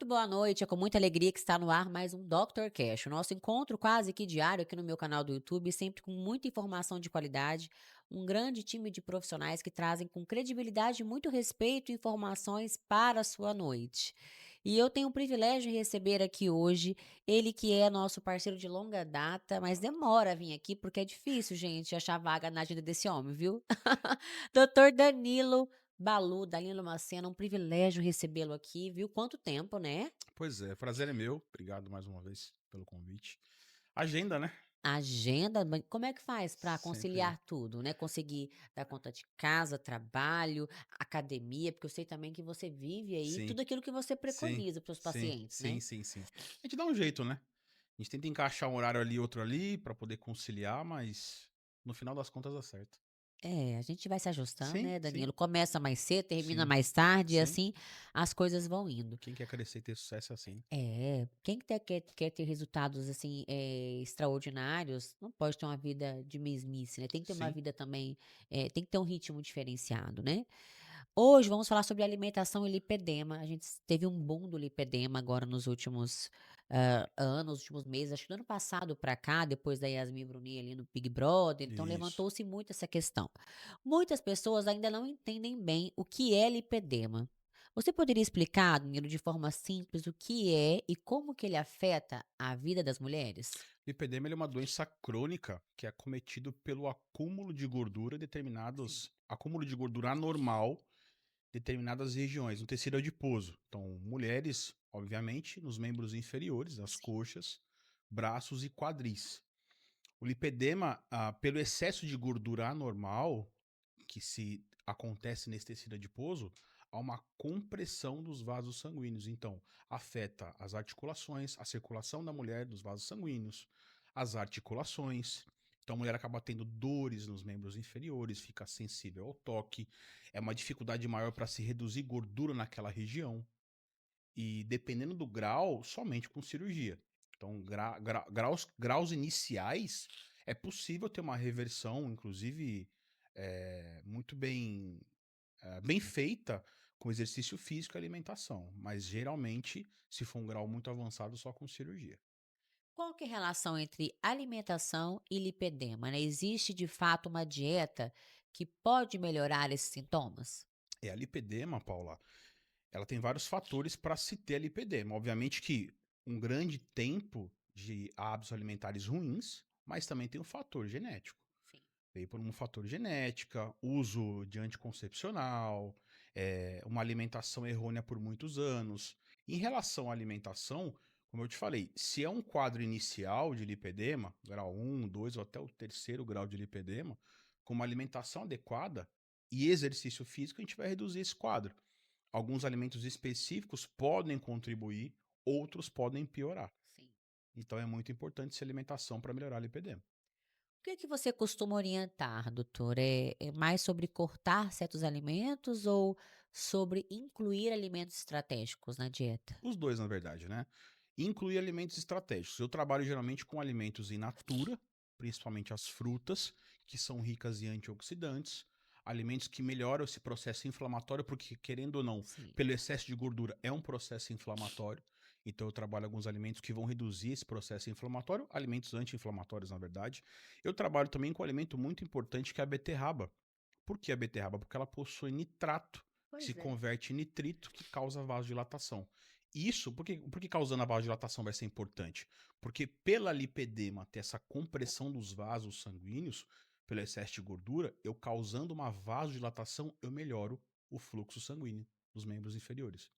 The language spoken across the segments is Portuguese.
Muito boa noite, é com muita alegria que está no ar mais um Dr. Cash, o nosso encontro quase que diário aqui no meu canal do YouTube, sempre com muita informação de qualidade, um grande time de profissionais que trazem com credibilidade e muito respeito informações para a sua noite. E eu tenho o privilégio de receber aqui hoje ele que é nosso parceiro de longa data, mas demora a vir aqui porque é difícil, gente, achar vaga na agenda desse homem, viu? Doutor Danilo Balu, Danilo Macena, um privilégio recebê-lo aqui, viu? Quanto tempo, né? Pois é, prazer é meu. Obrigado mais uma vez pelo convite. Agenda, né? Agenda, como é que faz para Sempre. conciliar tudo, né? Conseguir dar conta de casa, trabalho, academia, porque eu sei também que você vive aí Sim, tudo aquilo que você sim, preconiza para os sim, pacientes, sim, né? sim, sim. A gente dá um jeito, né? A gente tenta encaixar um horário ali, outro ali, pra poder conciliar, mas no final das contas dá certo. É, a gente vai se ajustando, Sim, né, sim, Danilo? Começa mais cedo, termina sim, mais tarde, e sim. assim as coisas vão indo. Quem quer crescer e ter sucesso é assim. É, quem quer ter resultados, assim, extraordinários, não pode ter uma vida de mesmice, né, tem que ter uma Sim, vida também, tem que ter um ritmo diferenciado, né. Hoje vamos falar sobre alimentação e lipedema, a gente teve um boom do lipedema agora nos últimos, anos, últimos meses, acho que do ano passado para cá, depois da Yasmin Brunet ali no Big Brother, então isso. levantou-se muito essa questão. Muitas pessoas ainda não entendem bem o que é lipedema. Você poderia explicar, Danilo, de forma simples, o que é e como que ele afeta a vida das mulheres? Lipedema ele é uma doença crônica que é cometido pelo acúmulo de gordura em Sim. determinados acúmulo de gordura anormal determinadas regiões, no tecido adiposo. Então, mulheres, obviamente, nos membros inferiores, as Sim. coxas, braços e quadris. O lipedema, pelo excesso de gordura anormal que se acontece nesse tecido adiposo, há uma compressão dos vasos sanguíneos. Então, afeta as articulações, a circulação da mulher dos vasos sanguíneos, as articulações. Então, a mulher acaba tendo dores nos membros inferiores, fica sensível ao toque, é uma dificuldade maior para se reduzir gordura naquela região. E dependendo do grau, somente com cirurgia. Então, graus iniciais, é possível ter uma reversão, inclusive muito bem feita, com exercício físico e alimentação. Mas geralmente, se for um grau muito avançado, só com cirurgia. Qual que é a relação entre alimentação e lipedema, né? Existe de fato uma dieta que pode melhorar esses sintomas? E a lipedema, Paula, ela tem vários fatores para se ter a lipedema. Obviamente que um grande tempo de hábitos alimentares ruins, mas também tem um fator genético. Sim. Veio por um fator genética, uso de anticoncepcional, uma alimentação errônea por muitos anos. Em relação à alimentação, como eu te falei, se é um quadro inicial de lipedema, grau um, 2 ou até o terceiro grau de lipedema, com uma alimentação adequada e exercício físico, a gente vai reduzir esse quadro. Alguns alimentos específicos podem contribuir, outros podem piorar. Sim. Então é muito importante essa alimentação para melhorar a lipedema. O que que você costuma orientar, doutor? É mais sobre cortar certos alimentos ou sobre incluir alimentos estratégicos na dieta? Os dois, na verdade, né? Incluir alimentos estratégicos. Eu trabalho geralmente com alimentos in natura, principalmente as frutas, que são ricas em antioxidantes, alimentos que melhoram esse processo inflamatório, porque, querendo ou não, Sim. pelo excesso de gordura é um processo inflamatório. Então, eu trabalho alguns alimentos que vão reduzir esse processo inflamatório, alimentos anti-inflamatórios, na verdade. Eu trabalho também com um alimento muito importante que é a beterraba. Por que a beterraba? Porque ela possui nitrato, que se Pois é. converte em nitrito, que causa vasodilatação. Isso, por que causando a vasodilatação vai ser importante? Porque pela lipedema ter essa compressão dos vasos sanguíneos, pelo excesso de gordura, eu causando uma vasodilatação, eu melhoro o fluxo sanguíneo dos membros inferiores.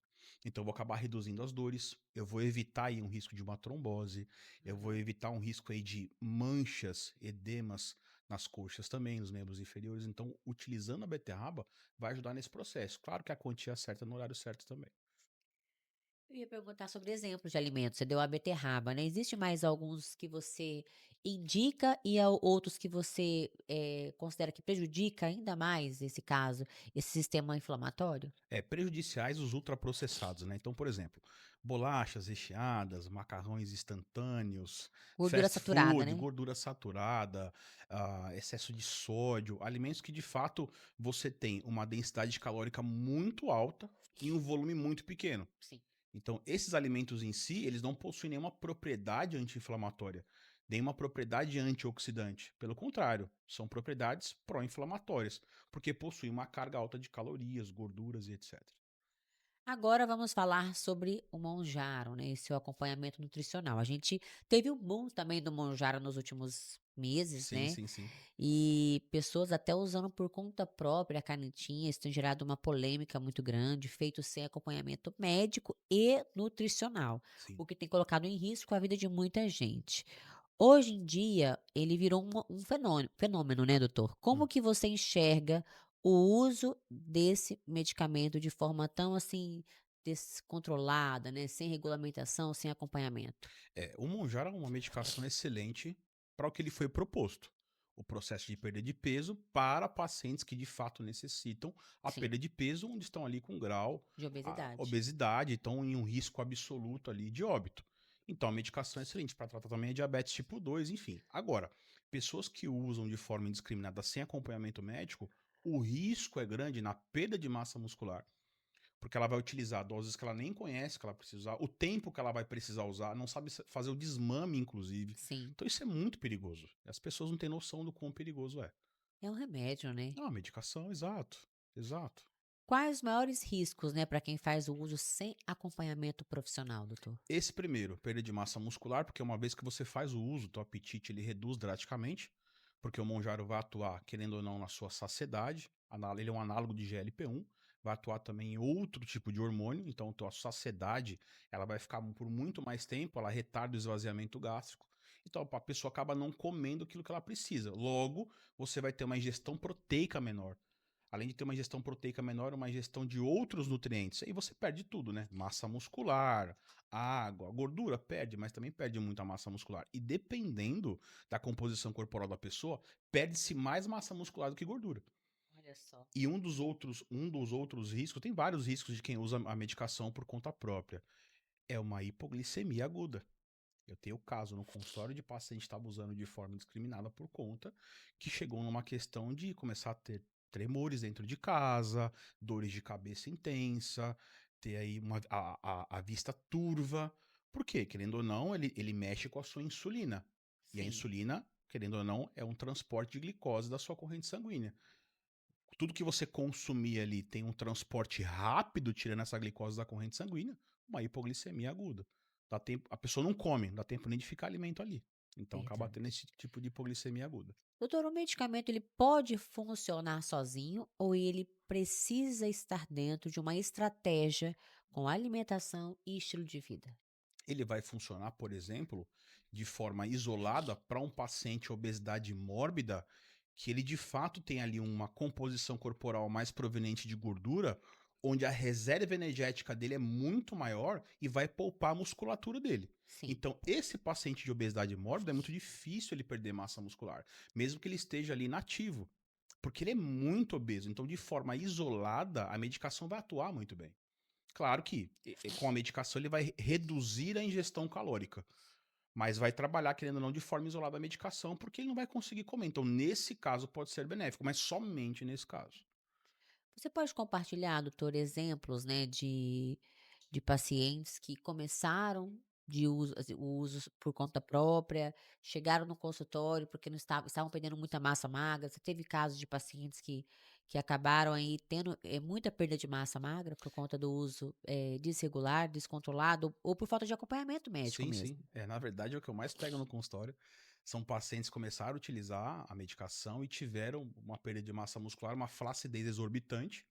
Então eu vou acabar reduzindo as dores, eu vou evitar aí um risco de uma trombose, eu vou Uhum. evitar um risco aí de manchas, edemas nas coxas também, nos membros inferiores. Então, utilizando a beterraba vai ajudar nesse processo. Claro que a quantia certa no horário certo também. Eu ia perguntar sobre exemplos de alimentos. Você deu a beterraba, né? Existe mais alguns que você indica e outros que você considera que prejudica ainda mais esse caso, esse sistema inflamatório? Prejudiciais os ultraprocessados, né? Então, por exemplo, bolachas recheadas, macarrões instantâneos, Gordura fast saturada, food, né? gordura saturada, excesso de sódio, alimentos que de fato você tem uma densidade calórica muito alta em um volume muito pequeno. Sim. Então, esses alimentos em si, eles não possuem nenhuma propriedade anti-inflamatória, nenhuma propriedade antioxidante. Pelo contrário, são propriedades pró-inflamatórias, porque possuem uma carga alta de calorias, gorduras e etc. Agora vamos falar sobre o Monjaro, né, e seu acompanhamento nutricional. A gente teve um boom também do Monjaro nos últimos meses, Sim, né, sim, sim. e pessoas até usando por conta própria a canetinha, isso tem gerado uma polêmica muito grande, feito sem acompanhamento médico e nutricional, Sim. o que tem colocado em risco a vida de muita gente. Hoje em dia, ele virou um fenômeno, né, doutor? Como Hum. que você enxerga o uso desse medicamento de forma tão, assim, descontrolada, né, sem regulamentação, sem acompanhamento? O Monjaro é uma medicação excelente para o que ele foi proposto. O processo de perda de peso para pacientes que de fato necessitam a Sim, perda de peso, onde estão ali com grau, de a obesidade. obesidade, estão em um risco absoluto ali de óbito. Então, a medicação é excelente para tratar também a diabetes tipo 2, enfim. Agora, pessoas que usam de forma indiscriminada sem acompanhamento médico, o risco é grande na perda de massa muscular, porque ela vai utilizar doses que ela nem conhece que ela precisa usar, o tempo que ela vai precisar usar, não sabe fazer o desmame, inclusive. Sim, Então isso é muito perigoso. As pessoas não têm noção do quão perigoso é. é um remédio, né? É uma medicação, exato. Exato. Quais os maiores riscos, né, para quem faz o uso sem acompanhamento profissional, doutor? Esse primeiro, perda de massa muscular, porque uma vez que você faz o uso, teu apetite ele reduz drasticamente, porque o Monjaro vai atuar, querendo ou não, na sua saciedade. Ele é um análogo de GLP-1, vai atuar também em outro tipo de hormônio, então tua saciedade ela vai ficar por muito mais tempo, ela retarda o esvaziamento gástrico. Então a pessoa acaba não comendo aquilo que ela precisa. Logo, você vai ter uma ingestão proteica menor. Além de ter uma ingestão proteica menor, uma ingestão de outros nutrientes. Aí você perde tudo, né? Massa muscular, água, gordura perde, mas também perde muita massa muscular. E dependendo da composição corporal da pessoa, perde-se mais massa muscular do que gordura. Olha só. E um dos outros riscos, tem vários riscos de quem usa a medicação por conta própria, é uma hipoglicemia aguda. Eu tenho o caso no consultório de paciente que estava usando de forma indiscriminada por conta, que chegou numa questão de começar a ter tremores dentro de casa, dores de cabeça intensa, ter aí a vista turva. Por quê? Querendo ou não, ele mexe com a sua insulina. E a Sim, insulina, querendo ou não, é um transporte de glicose da sua corrente sanguínea. Tudo que você consumir ali tem um transporte rápido, tirando essa glicose da corrente sanguínea, uma hipoglicemia aguda. Dá tempo, a pessoa não come, não dá tempo nem de ficar alimento ali. Então acaba tendo verdade. esse tipo de hipoglicemia aguda. Doutor, o medicamento ele pode funcionar sozinho ou ele precisa estar dentro de uma estratégia com alimentação e estilo de vida? Ele vai funcionar, por exemplo, de forma isolada para um paciente obesidade mórbida, que ele de fato tem ali uma composição corporal mais proveniente de gordura, onde a reserva energética dele é muito maior e vai poupar a musculatura dele. Sim, Então, esse paciente de obesidade mórbida é muito difícil ele perder massa muscular, mesmo que ele esteja ali nativo, porque ele é muito obeso. Então, de forma isolada, a medicação vai atuar muito bem. Claro que com a medicação ele vai reduzir a ingestão calórica, mas vai trabalhar, querendo ou não, de forma isolada a medicação, porque ele não vai conseguir comer. Então, nesse caso, pode ser benéfico, mas somente nesse caso. você pode compartilhar, doutor, exemplos, né, de pacientes que começaram de uso, assim, o uso por conta própria, chegaram no consultório porque não estavam perdendo muita massa magra. Você teve casos de pacientes que acabaram aí tendo muita perda de massa magra por conta do uso desregular, descontrolado ou por falta de acompanhamento médico Sim, sim. mesmo? Na verdade, é o que eu mais pego no consultório. São pacientes que começaram a utilizar a medicação e tiveram uma perda de massa muscular, uma flacidez exorbitante,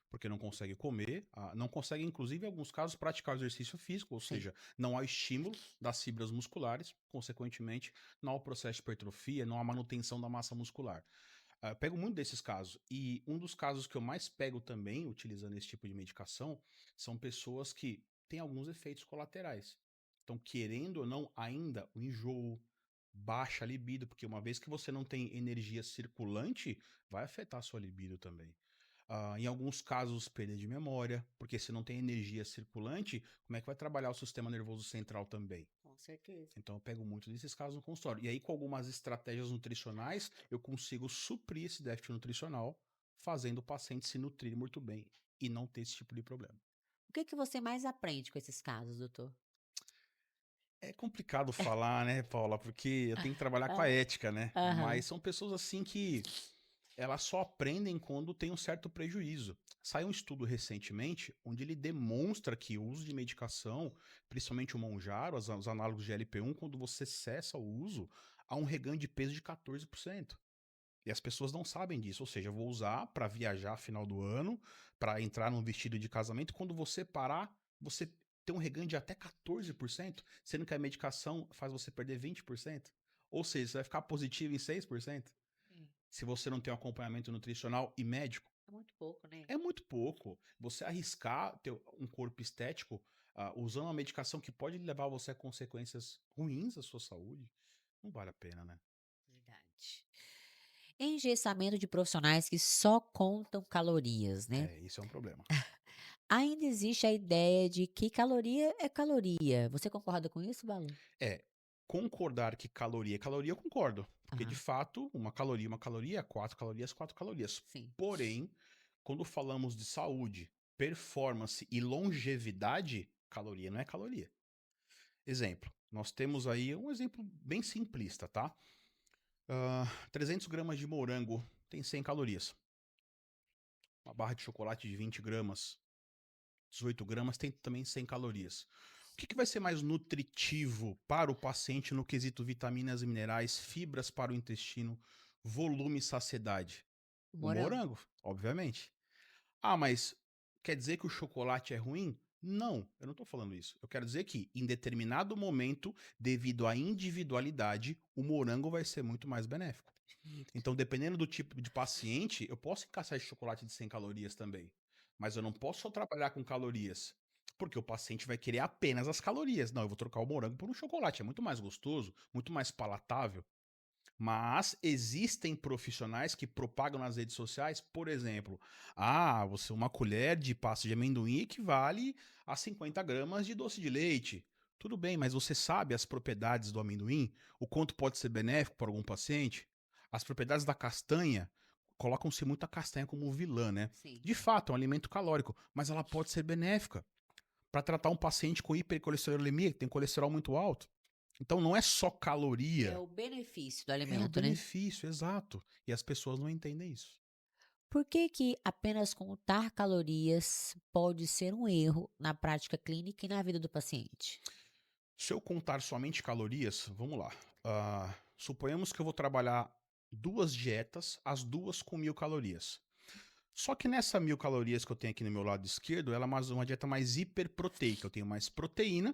porque não consegue comer, não consegue, inclusive, em alguns casos, praticar o exercício físico, ou Sim, seja, não há estímulo das fibras musculares, consequentemente, não há o processo de hipertrofia, não há manutenção da massa muscular. Pego muito desses casos. E um dos casos que eu mais pego também, utilizando esse tipo de medicação, são pessoas que têm alguns efeitos colaterais. Então, querendo ou não, ainda o enjoo, baixa a libido, porque uma vez que você não tem energia circulante, vai afetar a sua libido também. Em alguns casos, perda de memória, porque se não tem energia circulante, como é que vai trabalhar o sistema nervoso central também? com certeza. Então eu pego muito desses casos no consultório. E aí, com algumas estratégias nutricionais, eu consigo suprir esse déficit nutricional, fazendo o paciente se nutrir muito bem e não ter esse tipo de problema. O que que você mais aprende com esses casos, doutor? É complicado falar, né, Paula, porque eu tenho que trabalhar com a Ah, ética, né? Mas aham. são pessoas assim que elas só aprendem quando tem um certo prejuízo. Saiu um estudo recentemente onde ele demonstra que o uso de medicação, principalmente o Monjaro, os análogos de LP1, quando você cessa o uso, há um reganho de peso de 14%. E as pessoas não sabem disso. Ou seja, eu vou usar para viajar final do ano, para entrar num vestido de casamento. Quando você parar, você tem um reganho de até 14%, sendo que a medicação faz você perder 20%. Ou seja, você vai ficar positivo em 6% É. se você não tem um acompanhamento nutricional e médico. É muito pouco, né? É muito pouco. Você arriscar ter um corpo estético usando uma medicação que pode levar você a consequências ruins à sua saúde, não vale a pena, né? Verdade. Engessamento de profissionais que só contam calorias, né? É, isso é um problema. Ainda existe a ideia de que caloria é caloria. Você concorda com isso, Balu? É, concordar que caloria é caloria, eu concordo. Porque, de Aham, fato, uma caloria é 4 calorias, 4 calorias. sim. Porém, quando falamos de saúde, performance e longevidade, caloria não é caloria. Exemplo, nós temos aí um exemplo bem simplista, tá? 300 gramas de morango tem 100 calorias. Uma barra de chocolate de 20 gramas, 18 gramas tem também 100 calorias. O que vai ser mais nutritivo para o paciente no quesito vitaminas e minerais, fibras para o intestino, volume e saciedade? O Morango. morango, obviamente. Ah, mas quer dizer que o chocolate é ruim? Não, eu não estou falando isso. Eu quero dizer que, em determinado momento, devido à individualidade, o morango vai ser muito mais benéfico. Perfeito. Então, dependendo do tipo de paciente, eu posso encaixar esse chocolate de 100 calorias também. Mas eu não posso só trabalhar com calorias. Porque o paciente vai querer apenas as calorias. Não, eu vou trocar o morango por um chocolate. É muito mais gostoso, muito mais palatável. Mas existem profissionais que propagam nas redes sociais, por exemplo, você uma colher de pasta de amendoim equivale a 50 gramas de doce de leite. Tudo bem, mas você sabe as propriedades do amendoim? O quanto pode ser benéfico para algum paciente? As propriedades da castanha, colocam-se muita castanha como vilã, né? Sim. De fato, é um alimento calórico, mas ela pode ser benéfica para tratar um paciente com hipercolesterolemia, que tem colesterol muito alto. Então não é só É caloria, o benefício do é o alimento, né? benefício, exato. E as pessoas não entendem isso. Por que que apenas contar calorias pode ser um erro na prática clínica e na vida do paciente? Se eu contar somente calorias, vamos lá. Suponhamos que eu vou trabalhar duas dietas, as duas com 1.000 calorias. Só que nessa 1.000 calorias que eu tenho aqui no meu lado esquerdo, ela é uma dieta mais hiperproteica. Eu tenho mais proteína,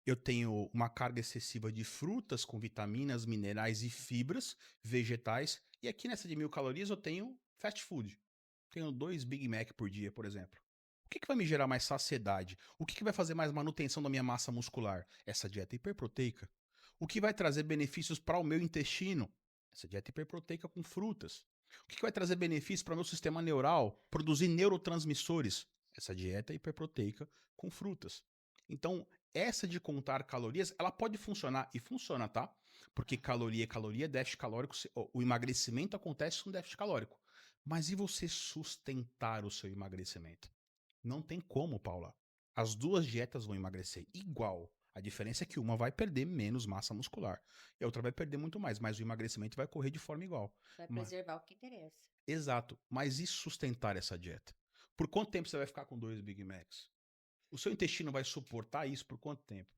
eu tenho uma carga excessiva de frutas com vitaminas, minerais e fibras vegetais. E aqui nessa de 1.000 calorias eu tenho fast food. Tenho 2 Big Mac por dia, por exemplo. O que vai me gerar mais saciedade? O que vai fazer mais manutenção da minha massa muscular? Essa dieta hiperproteica. O que vai trazer benefícios para o meu intestino? Essa dieta hiperproteica com frutas. O que vai trazer benefícios para o meu sistema neural? Produzir neurotransmissores? Essa dieta hiperproteica com frutas. Então, essa de contar calorias, ela pode funcionar, e funciona, tá? Porque caloria é caloria, déficit calórico, o emagrecimento acontece com déficit calórico. Mas e você sustentar o seu emagrecimento? Não tem como, Paula. As duas dietas vão emagrecer igual. A diferença é que uma vai perder menos massa muscular e a outra vai perder muito mais, mas o emagrecimento vai correr de forma igual. Vai Ma- preservar o que interessa. Exato. Mas e sustentar essa dieta? Por quanto tempo você vai ficar com 2 Big Macs? O seu intestino vai suportar isso por quanto tempo?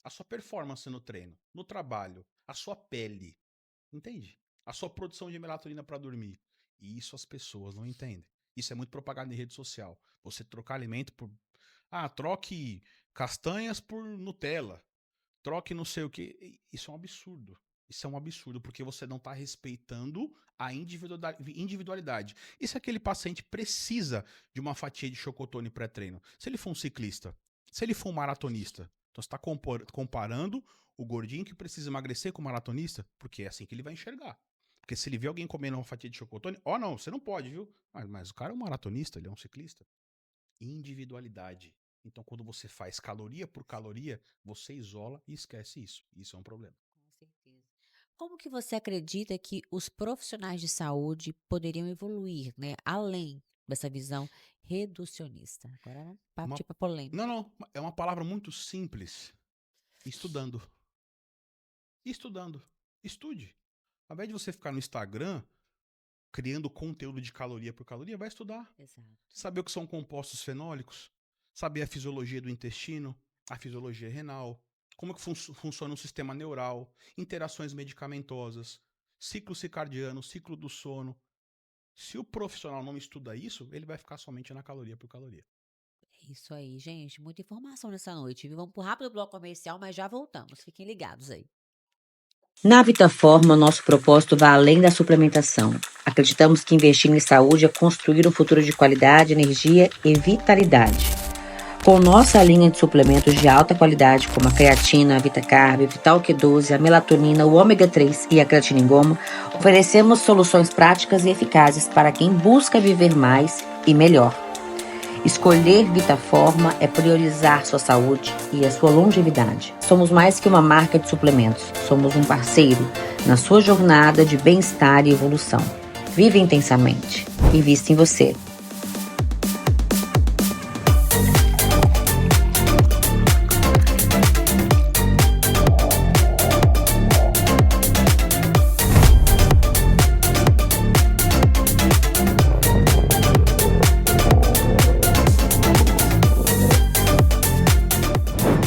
A sua performance no treino, no trabalho, a sua pele, entende? A sua produção de melatonina para dormir. E isso as pessoas não entendem. Isso é muito propagado em rede social. Você trocar alimento por. Troque castanhas por Nutella. Troque não sei o que. Isso é um absurdo. Isso é um absurdo, porque você não está respeitando a individualidade. E se aquele paciente precisa de uma fatia de chocotone pré-treino? Se ele for um ciclista, se ele for um maratonista, então você está comparando o gordinho que precisa emagrecer com o maratonista, porque é assim que ele vai enxergar. Porque se ele vê alguém comendo uma fatia de chocotone, não, você não pode, viu? Mas o cara é um maratonista, ele é um ciclista. Individualidade. Então, quando você faz caloria por caloria, você isola e esquece isso. Isso é um problema. Com certeza. Como que você acredita que os profissionais de saúde poderiam evoluir, né, além dessa visão reducionista. Agora vamos Uma- partir para polêmica. não, é uma palavra muito simples. Estudando. Estudando. Estude. Ao invés de você ficar no Instagram criando conteúdo de caloria por caloria, vai estudar. Exato. Saber o que são compostos fenólicos, saber a fisiologia do intestino, a fisiologia renal, como que funciona o sistema neural, interações medicamentosas, ciclo circadiano, ciclo do sono. Se o profissional não estuda isso, ele vai ficar somente na caloria por caloria. É isso aí, gente. Muita informação nessa noite, viu? Vamos pro rápido bloco comercial, mas já voltamos. Fiquem ligados aí. Na Vitaforma, nosso propósito vai além da suplementação. Acreditamos que investir em saúde é construir um futuro de qualidade, energia e vitalidade. Com nossa linha de suplementos de alta qualidade, como a creatina, a VitaCarb, Vital Q12, a melatonina, o ômega 3 e a creatina em goma, oferecemos soluções práticas e eficazes para quem busca viver mais e melhor. Escolher Vitaforma é priorizar sua saúde e a sua longevidade. Somos mais que uma marca de suplementos, somos um parceiro na sua jornada de bem-estar e evolução. Vive intensamente. Invista em você.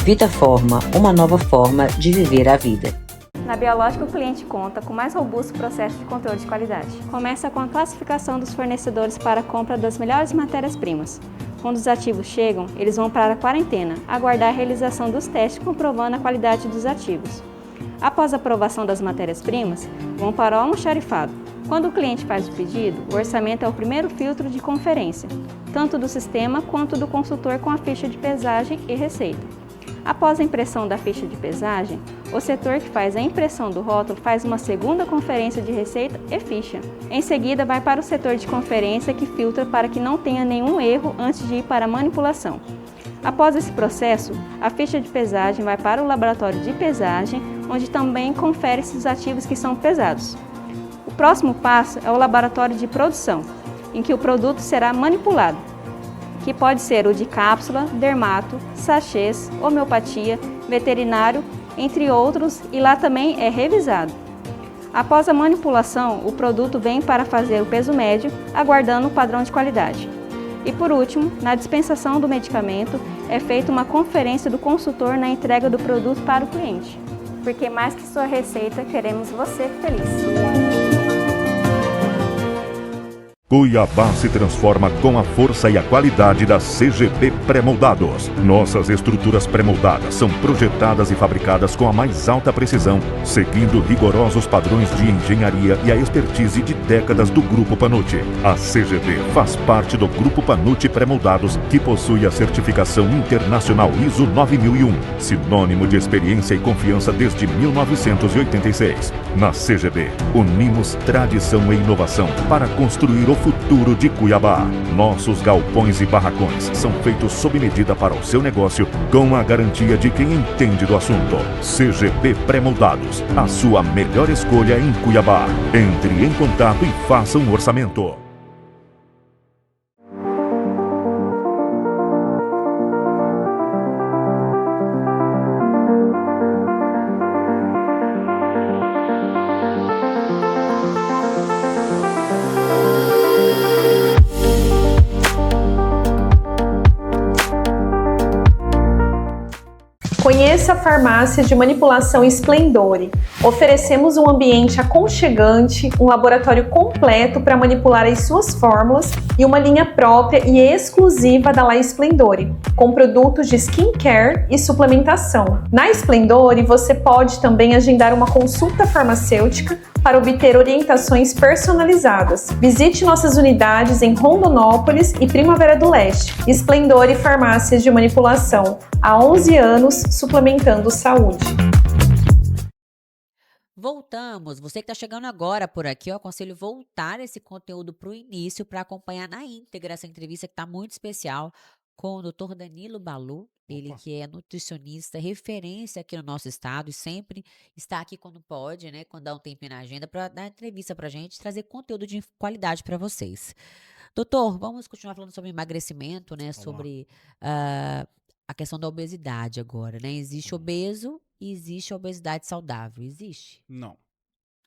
Vitaforma, uma nova forma de viver a vida. Na Biológica, o cliente conta com o mais robusto processo de controle de qualidade. Começa com a classificação dos fornecedores para a compra das melhores matérias-primas. Quando os ativos chegam, eles vão para a quarentena, aguardar a realização dos testes comprovando a qualidade dos ativos. Após a aprovação das matérias-primas, vão para o almoxarifado. Quando o cliente faz o pedido, o orçamento é o primeiro filtro de conferência, tanto do sistema quanto do consultor com a ficha de pesagem e receita. Após a impressão da ficha de pesagem, o setor que faz a impressão do rótulo faz uma segunda conferência de receita e ficha. Em seguida, vai para o setor de conferência que filtra para que não tenha nenhum erro antes de ir para a manipulação. Após esse processo, a ficha de pesagem vai para o laboratório de pesagem, onde também confere-se os ativos que são pesados. O próximo passo é o laboratório de produção, em que o produto será manipulado, que pode ser o de cápsula, dermato, sachês, homeopatia, veterinário, entre outros, e lá também é revisado. Após a manipulação, o produto vem para fazer o peso médio, aguardando o padrão de qualidade. E por último, na dispensação do medicamento, é feita uma conferência do consultor na entrega do produto para o cliente. Porque mais que sua receita, queremos você feliz. Cuiabá se transforma com a força e a qualidade da CGP Pré-Moldados. Nossas estruturas pré-moldadas são projetadas e fabricadas com a mais alta precisão, seguindo rigorosos padrões de engenharia e a expertise de décadas do Grupo Panucci. A CGP faz parte do Grupo Panucci Pré-Moldados, que possui a certificação internacional ISO 9001, sinônimo de experiência e confiança desde 1986. Na CGP, unimos tradição e inovação para construir o futuro de Cuiabá. Nossos galpões e barracões são feitos sob medida para o seu negócio, com a garantia de quem entende do assunto. CGP Pré-Moldados, a sua melhor escolha em Cuiabá. Entre em contato e faça um orçamento. Conheça a farmácia de manipulação Splendore. Oferecemos um ambiente aconchegante, um laboratório completo para manipular as suas fórmulas e uma linha própria e exclusiva da La Splendore, com produtos de skincare e suplementação. Na Splendore, você pode também agendar uma consulta farmacêutica para obter orientações personalizadas. Visite nossas unidades em Rondonópolis e Primavera do Leste. Splendore Farmácias de Manipulação. Há 11 anos, suplementando saúde. Voltamos. Você que está chegando agora por aqui, eu aconselho voltar esse conteúdo para o início para acompanhar na íntegra essa entrevista que está muito especial com o Dr. Danilo Balu, ele Opa. que é nutricionista, referência aqui no nosso estado e sempre está aqui quando pode, né, quando dá um tempinho na agenda para dar entrevista pra gente, trazer conteúdo de qualidade para vocês. Doutor, vamos continuar falando sobre emagrecimento, né, Vamos lá. sobre a questão da obesidade agora, né? Existe obeso e existe obesidade saudável, existe? Não.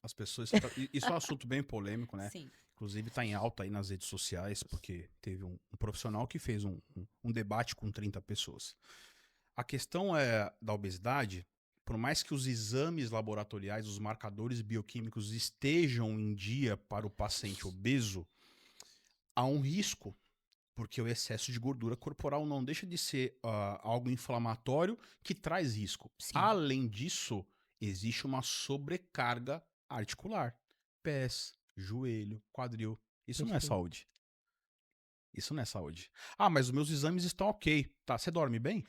As pessoas. Isso é um assunto bem polêmico, né? Sim. Inclusive está em alta aí nas redes sociais, porque teve um profissional que fez um debate com 30 pessoas. A questão da obesidade, por mais que os exames laboratoriais, os marcadores bioquímicos estejam em dia para o paciente obeso, há um risco, porque o excesso de gordura corporal não deixa de ser algo inflamatório que traz risco. Sim. Além disso, existe uma sobrecarga articular. Pés, joelho, quadril. Isso não é Perfeito. saúde. Isso não é saúde. Ah, mas os meus exames estão ok. Tá, você dorme bem?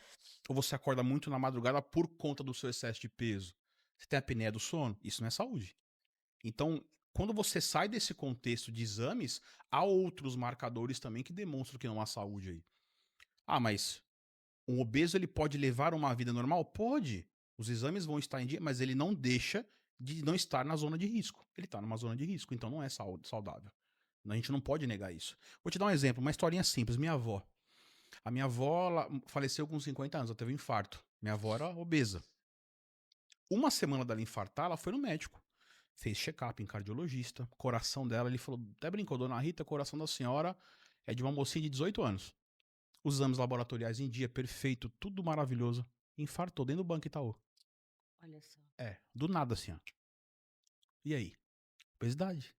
Ou você acorda muito na madrugada por conta do seu excesso de peso? Você tem apneia do sono? Isso não é saúde. Então, quando você sai desse contexto de exames, há outros marcadores também que demonstram que não há saúde aí. Ah, mas um obeso ele pode levar uma vida normal? Pode. Os exames vão estar em dia, mas ele não deixa de não estar na zona de risco. Ele está numa zona de risco, então não é saudável. A gente não pode negar isso. Vou te dar um exemplo, uma historinha simples. Minha avó. A minha avó ela faleceu com 50 anos, ela teve um infarto. Minha avó era obesa. Uma semana dela infartar, ela foi no médico. Fez check-up em cardiologista. Coração dela, ele falou, até brincou, dona Rita, coração da senhora é de uma mocinha de 18 anos. Os exames laboratoriais em dia, perfeito, tudo maravilhoso. Infartou dentro do Banco Itaú. Olha só. Do nada assim, ó. E aí? Obesidade.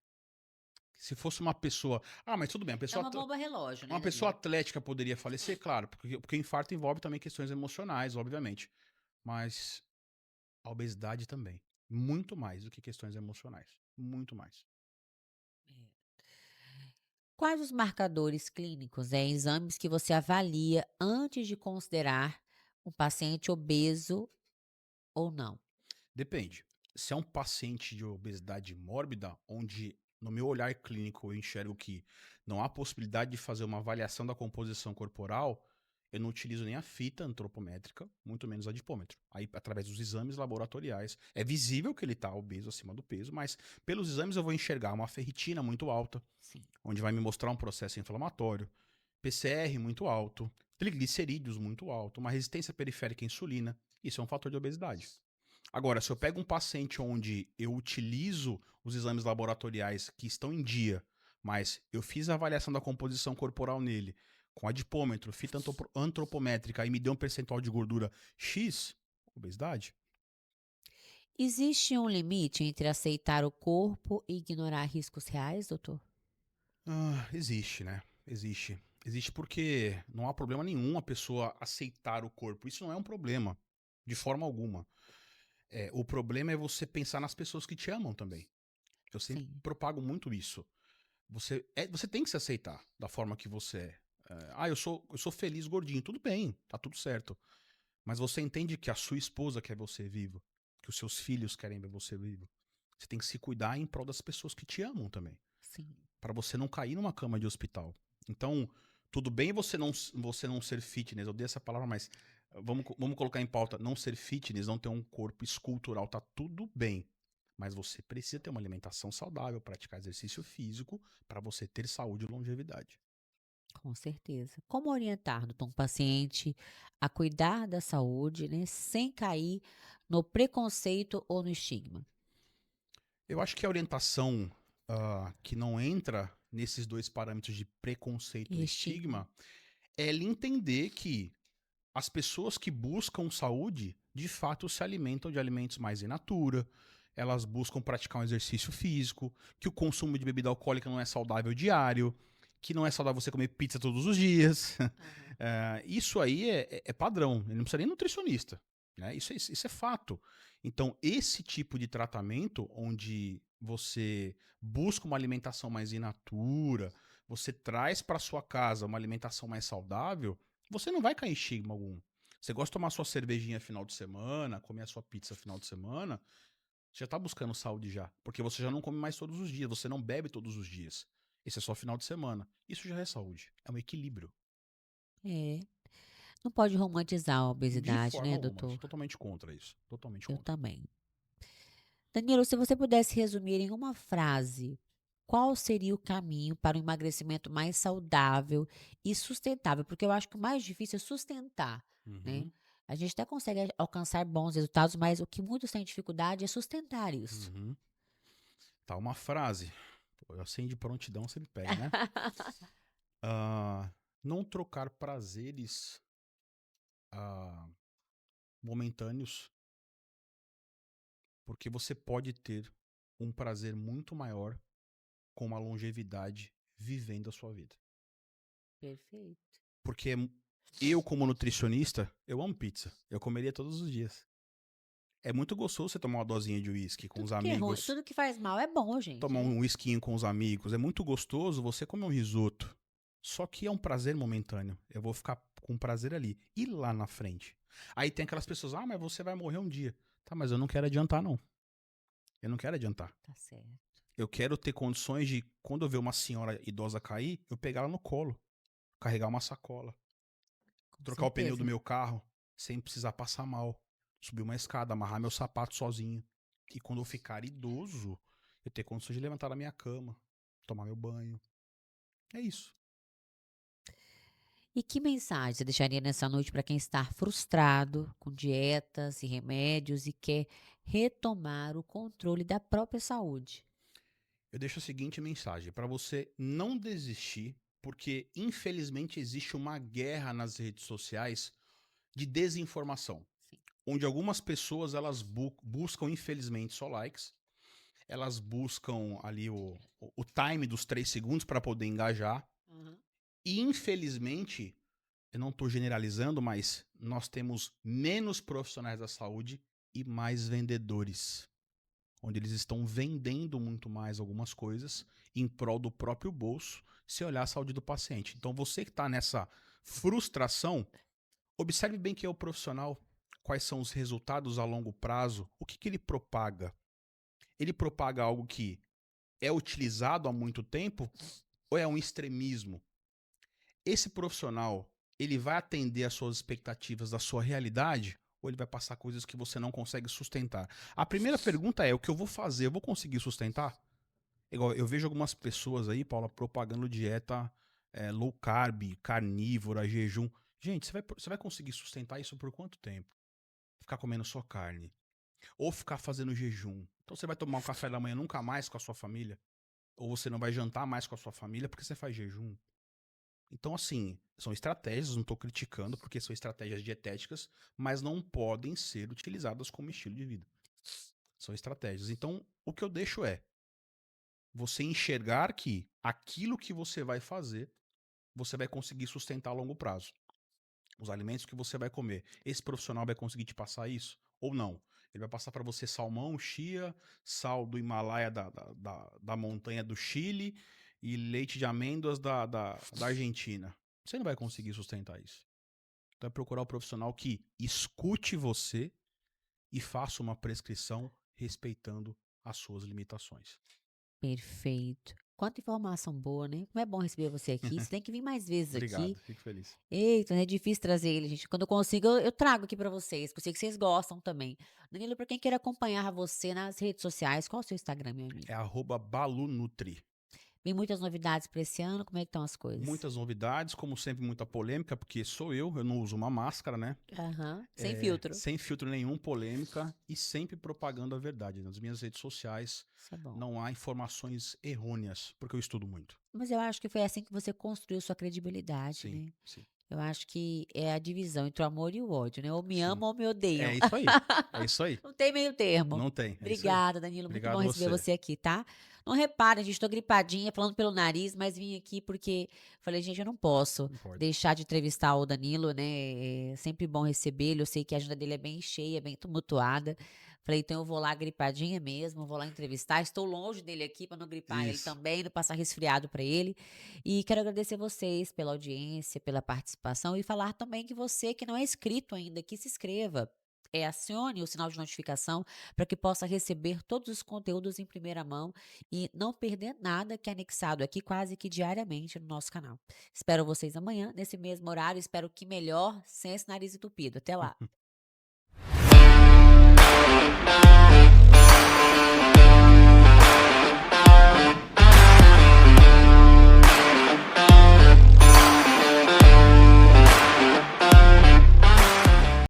Se fosse uma pessoa... Ah, mas tudo bem, a É pessoa... uma bomba relógio, né, Uma pessoa Danilo? atlética poderia falecer, claro, porque infarto envolve também questões emocionais, obviamente. Mas a obesidade também. Muito mais do que questões emocionais. Muito mais. Quais os marcadores clínicos, exames que você avalia antes de considerar um paciente obeso ou não? Depende. Se é um paciente de obesidade mórbida, onde no meu olhar clínico eu enxergo que não há possibilidade de fazer uma avaliação da composição corporal, eu não utilizo nem a fita antropométrica, muito menos a dipômetro. Aí, através dos exames laboratoriais, é visível que ele está obeso, acima do peso, mas pelos exames eu vou enxergar uma ferritina muito alta, Sim. onde vai me mostrar um processo inflamatório, PCR muito alto, triglicerídeos muito alto, uma resistência periférica à insulina. Isso é um fator de obesidade. Agora, se eu pego um paciente onde eu utilizo os exames laboratoriais que estão em dia, mas eu fiz a avaliação da composição corporal nele, com adipômetro, fita antropométrica e me deu um percentual de gordura X, obesidade? Existe um limite entre aceitar o corpo e ignorar riscos reais, doutor? Existe, né? Existe. Existe porque não há problema nenhum a pessoa aceitar o corpo. Isso não é um problema, de forma alguma. O problema é você pensar nas pessoas que te amam também. Eu sempre Sim. propago muito isso. Você tem que se aceitar da forma que você é. Eu sou feliz gordinho. Tudo bem, tá tudo certo. Mas você entende que a sua esposa quer você vivo, que os seus filhos querem ver você vivo. Você tem que se cuidar em prol das pessoas que te amam também, Sim. para você não cair numa cama de hospital. Então, tudo bem você não ser fitness, eu odeio essa palavra, mas vamos colocar em pauta, não ser fitness, não ter um corpo escultural, tá tudo bem. Mas você precisa ter uma alimentação saudável, praticar exercício físico para você ter saúde e longevidade. Com certeza. Como orientar, doutor, um paciente a cuidar da saúde, né, sem cair no preconceito ou no estigma? Eu acho que a orientação que não entra nesses dois parâmetros de preconceito E e estigma. estigma é ele entender que as pessoas que buscam saúde, de fato, se alimentam de alimentos mais in natura, elas buscam praticar um exercício físico, que o consumo de bebida alcoólica não é saudável diário, que não é saudável você comer pizza todos os dias. Isso aí é padrão, ele não precisa nem nutricionista. Né? Isso é fato. Então, esse tipo de tratamento, onde você busca uma alimentação mais in natura, você traz para sua casa uma alimentação mais saudável, você não vai cair em estigma algum. Você gosta de tomar sua cervejinha final de semana, comer a sua pizza final de semana, você já tá buscando saúde já. Porque você já não come mais todos os dias, você não bebe todos os dias. Esse é só final de semana. Isso já é saúde. É um equilíbrio. É. Não pode romantizar a De obesidade, forma né, alguma. Sou doutor? totalmente contra isso. Totalmente Eu contra. também. Danilo, se você pudesse resumir em uma frase, qual seria o caminho para um emagrecimento mais saudável e sustentável? Porque eu acho que o mais difícil é sustentar, né? Uhum, A gente até consegue alcançar bons resultados, mas o que muitos têm dificuldade é sustentar isso. uhum. Tá, uma frase. Pô, assim de prontidão você me pega, né? Ah, não trocar prazeres ah, momentâneos, porque você pode ter um prazer muito maior com uma longevidade vivendo a sua vida. Perfeito. Porque eu, como nutricionista, eu amo pizza. Eu comeria todos os dias. É muito gostoso você tomar uma dosinha de uísque com os Tudo que é ruim, amigos, tudo que faz mal é bom, gente, tomar né? um whiskinho com os amigos. É muito gostoso você comer um risoto. Só que é um prazer momentâneo. Eu vou ficar com prazer ali. E lá na frente? Aí tem aquelas pessoas, mas você vai morrer um dia. Tá, mas eu não quero adiantar, não. Eu não quero adiantar. Tá certo. Eu quero ter condições de, quando eu ver uma senhora idosa cair, eu pegar ela no colo, carregar uma sacola, Com trocar o pneu do certeza. meu carro sem precisar passar mal, subir uma escada, amarrar meu sapato sozinho. E quando eu ficar idoso, eu ter condições de levantar da minha cama, tomar meu banho. É isso. E que mensagem você deixaria nessa noite para quem está frustrado com dietas e remédios e quer retomar o controle da própria saúde? Eu deixo a seguinte mensagem para você não desistir, porque infelizmente existe uma guerra nas redes sociais de desinformação, Sim. onde algumas pessoas elas buscam infelizmente só likes, elas buscam ali o time dos 3 segundos para poder engajar, Uhum. e infelizmente, eu não estou generalizando, mas nós temos menos profissionais da saúde e mais vendedores, onde eles estão vendendo muito mais algumas coisas em prol do próprio bolso, sem olhar a saúde do paciente. Então você que está nessa frustração, observe bem quem é o profissional, quais são os resultados a longo prazo, o que ele propaga. Ele propaga algo que é utilizado há muito tempo ou é um extremismo? Esse profissional, ele vai atender às suas expectativas da sua realidade ou ele vai passar coisas que você não consegue sustentar? A primeira pergunta é, o que eu vou fazer, eu vou conseguir sustentar? Igual, eu vejo algumas pessoas aí, Paula, propagando dieta low carb, carnívora, jejum. Gente, você vai conseguir sustentar isso por quanto tempo? Ficar comendo só carne. Ou ficar fazendo jejum. Então você vai tomar um café da manhã nunca mais com a sua família? Ou você não vai jantar mais com a sua família porque você faz jejum? Então, assim, são estratégias, não estou criticando porque são estratégias dietéticas, mas não podem ser utilizadas como estilo de vida. São estratégias. Então, o que eu deixo é você enxergar que aquilo que você vai fazer, você vai conseguir sustentar a longo prazo. Os alimentos que você vai comer. Esse profissional vai conseguir te passar isso? Ou não? Ele vai passar para você salmão, chia, sal do Himalaia da montanha do Chile e leite de amêndoas da Argentina. Você não vai conseguir sustentar isso. Então é procurar o profissional que escute você e faça uma prescrição respeitando as suas limitações. Perfeito. Quanta informação boa, né? Como é bom receber você aqui. Você tem que vir mais vezes aqui. Obrigado, fico feliz. Eita, é difícil trazer ele, gente. Quando eu consigo, eu trago aqui pra vocês, porque eu sei que vocês gostam também. Danilo, pra quem queira acompanhar você nas redes sociais, qual é o seu Instagram, meu amigo? É @balunutri. Vem muitas novidades pra esse ano, como é que estão as coisas? Muitas novidades, como sempre, muita polêmica, porque sou eu não uso uma máscara, né? Aham, sem filtro. Sem filtro nenhum, polêmica e sempre propagando a verdade. Nas minhas redes sociais Isso é bom. não há informações errôneas, porque eu estudo muito. Mas eu acho que foi assim que você construiu sua credibilidade, Sim, né? sim. Eu acho que é a divisão entre o amor e o ódio, né? Ou me Sim. amam ou me odeiam. É isso aí. É isso aí. Não tem meio termo. Não tem. É isso aí. Obrigada, Danilo. Muito Obrigado bom receber você aqui, tá? Não repara, gente, tô gripadinha, falando pelo nariz, mas vim aqui porque falei, gente, eu não posso Não importa. deixar de entrevistar o Danilo, né? É sempre bom recebê-lo. Eu sei que a agenda dele é bem cheia, bem tumultuada. Falei, então eu vou lá gripadinha mesmo, vou lá entrevistar. Estou longe dele aqui para não gripar ele Isso. também, não passar resfriado para ele. E quero agradecer vocês pela audiência, pela participação e falar também que você que não é inscrito ainda, que se inscreva. acione o sinal de notificação para que possa receber todos os conteúdos em primeira mão e não perder nada que é anexado aqui quase que diariamente no nosso canal. Espero vocês amanhã, nesse mesmo horário. Espero que melhor, sem esse nariz entupido. Até lá.